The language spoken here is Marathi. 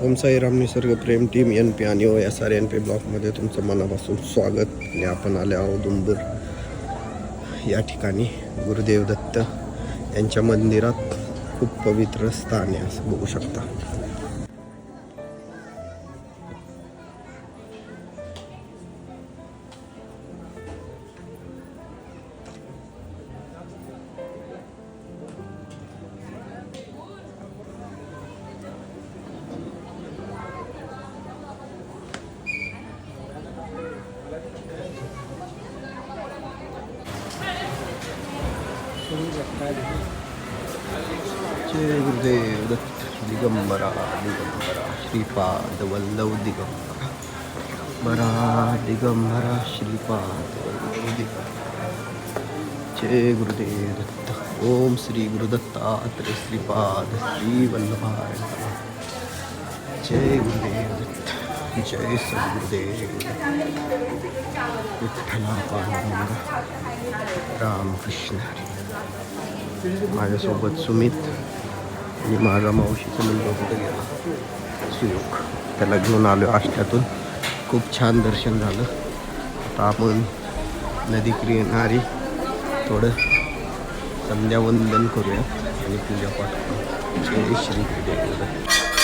ओम साईराम निसर्ग प्रेम टीम NP आणि OSR NP ब्लॉकमध्ये तुमचं मनापासून स्वागत. आणि आपण आले औदुंबूर या ठिकाणी गुरुदेव दत्त यांच्या मंदिरात. खूप पवित्र स्थान आहे असं बघू शकता. जय गुरुदेव दत्त. दिगंबरा दिगंबरा श्रीपाद वल्लभ दिगंबरा दिगंबरा श्रीपाद वल्लभ दिगंबरा. जय गुरुदेव दत्त. ओम श्री गुरुदत्तात्रेय श्रीपाद श्री वल्लभाय नमः. जय गुरुदेव दत्त. जय सद्गुरुदेव विठ्ठला पांडुरंग रामकृष्ण हरी. माझ्यासोबत सुमित आणि माझा मावशीचा मुलगा कुठे गेला सुयोग. त्याला घेऊन आलो आष्ट्यातून. खूप छान दर्शन झालं. आता आपण नदी किनारी थोडं संध्यावंदन करूया आणि पूजापाठ करू. जय श्री गुरुदेव.